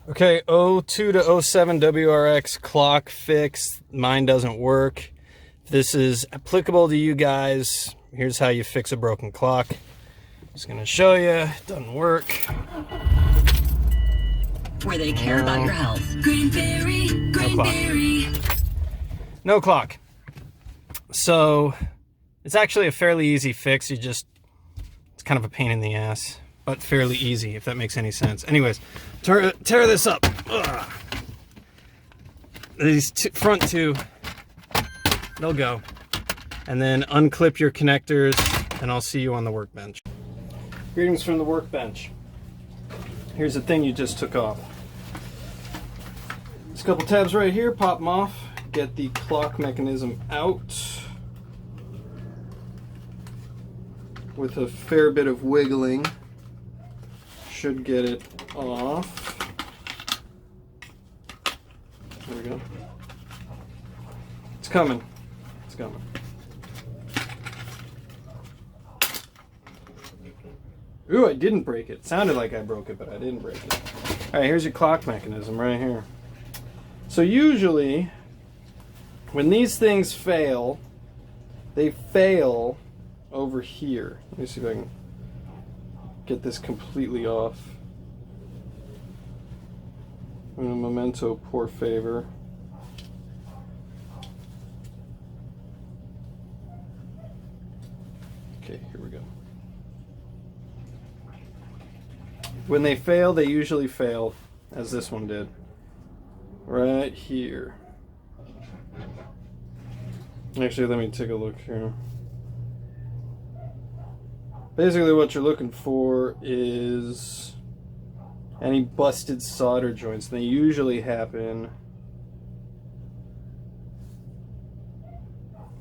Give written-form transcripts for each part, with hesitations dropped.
Okay, 02 to 07 WRX clock fix. Mine doesn't work. If this is applicable to you guys, here's how you fix a broken clock. Just gonna show you. It doesn't work. Where they care about your health. Greenberry, Greenberry. No clock. So it's actually a fairly easy fix. It's kind of a pain in the ass, but fairly easy, if that makes any sense. Anyways, tear this up. Ugh. These front two, they'll go. And then unclip your connectors, and I'll see you on the workbench. Greetings from the workbench. Here's the thing you just took off. There's a couple tabs right here, pop them off. Get the clock mechanism out. With a fair bit of wiggling, should get it off. There we go. It's coming. It's coming. Ooh, I didn't break it. Sounded like I broke it, but I didn't break it. Alright, here's your clock mechanism right here. So usually, when these things fail, they fail over here. Let me see if I can get this completely off. I'm in a memento por favor. Okay, here we go. When they fail, they usually fail, as this one did, right here. Actually, let me take a look here. Basically what you're looking for is any busted solder joints. They usually happen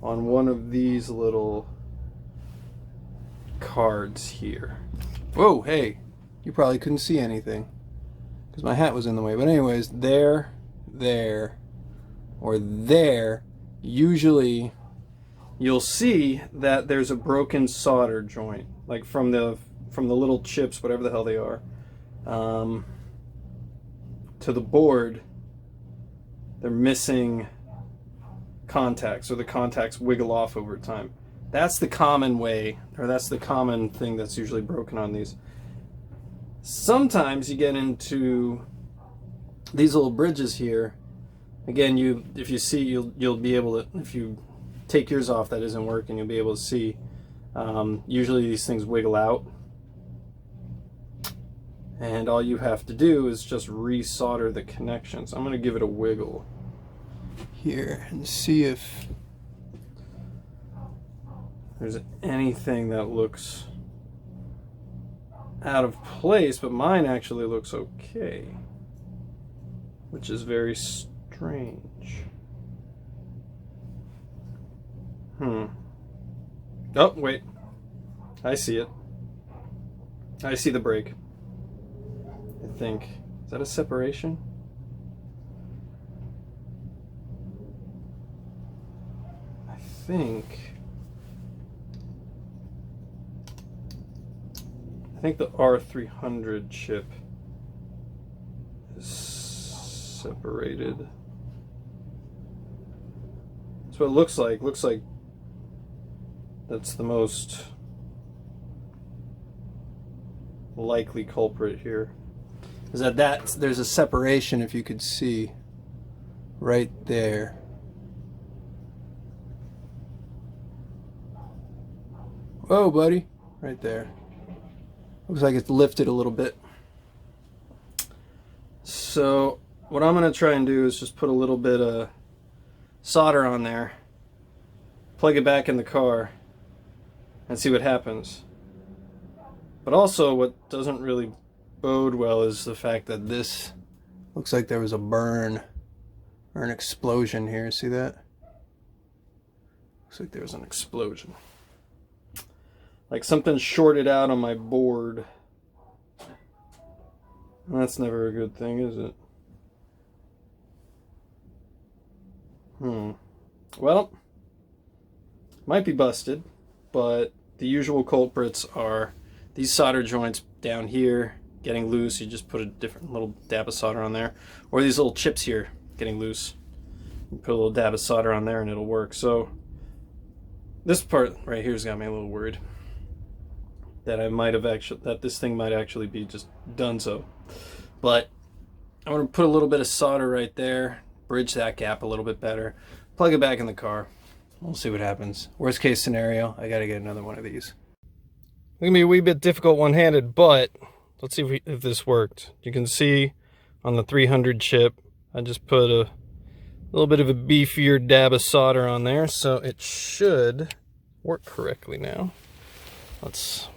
on one of these little cards here. Whoa, hey, you probably couldn't see anything because my hat was in the way. But anyways, there, or there, usually you'll see that there's a broken solder joint, like from the little chips, whatever the hell they are, to the board. They're missing contacts, or the contacts wiggle off over time. That's the common way, or that's the common thing that's usually broken on these. Sometimes you get into these little bridges here. Again, if you see, you'll be able to, if you take yours off that isn't working, you'll be able to see. Usually these things wiggle out, and all you have to do is just resolder the connections. I'm going to give it a wiggle here and see if there's anything that looks out of place, but mine actually looks okay, which is very strange. Oh, wait. I see it. I see the break. I think. Is that a separation? I think the R300 chip is separated. That's what it looks like. Looks like that's the most likely culprit here. Is that there's a separation, if you could see, right there. Whoa, buddy. Right there. Looks like it's lifted a little bit. So what I'm going to try and do is just put a little bit of solder on there, plug it back in the car, and see what happens. But also what doesn't really bode well is the fact that this looks like there was a burn or an explosion here. See that? Looks like there was an explosion. Like something shorted out on my board. That's never a good thing, is it? Well, might be busted, but the usual culprits are these solder joints down here getting loose, you just put a different little dab of solder on there. Or these little chips here getting loose. You put a little dab of solder on there and it'll work. So this part right here's got me a little worried that this thing might actually be just done so. But I'm gonna put a little bit of solder right there, bridge that gap a little bit better, plug it back in the car. We'll see what happens. Worst case scenario, I gotta get another one of these. It's gonna be a wee bit difficult one-handed, but let's see if this worked. You can see on the 300 chip, I just put a little bit of a beefier dab of solder on there, so it should work correctly now. Let's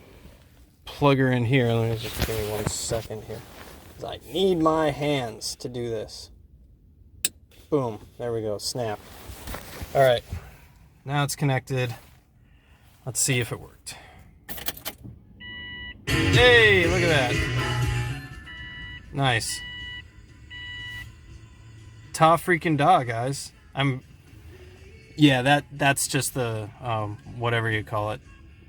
plug her in here. Let me just give me 1 second here, because I need my hands to do this. Boom, there we go, snap. All right, now it's connected. Let's see if it worked. Hey, look at that. Nice. Top freaking dog, guys. Yeah, that's just the whatever you call it,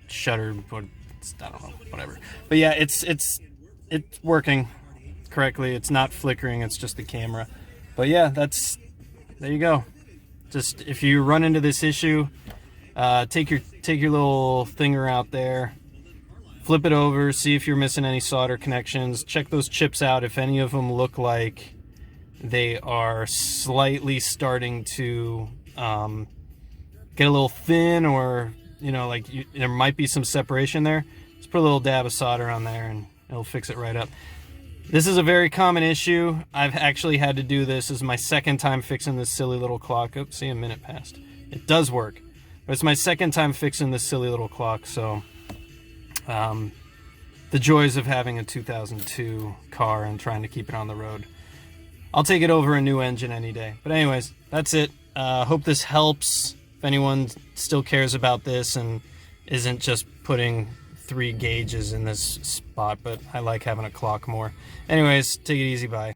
shutter. I don't know, whatever. But yeah, it's working correctly. It's not flickering. It's just the camera. But yeah, there you go. Just if you run into this issue, take your little finger out there, flip it over, see if you're missing any solder connections. Check those chips out. If any of them look like they are slightly starting to get a little thin, or like there might be some separation there, just put a little dab of solder on there and it'll fix it right up. This is a very common issue. I've actually had to do this. This is my second time fixing this silly little clock. Oops, see, a minute passed. It does work, but it's my second time fixing this silly little clock. So the joys of having a 2002 car and trying to keep it on the road. I'll take it over a new engine any day. But anyways, that's it. Hope this helps. If anyone still cares about this and isn't just putting 3 gauges in this spot, but I like having a clock more. Anyways, take it easy, bye.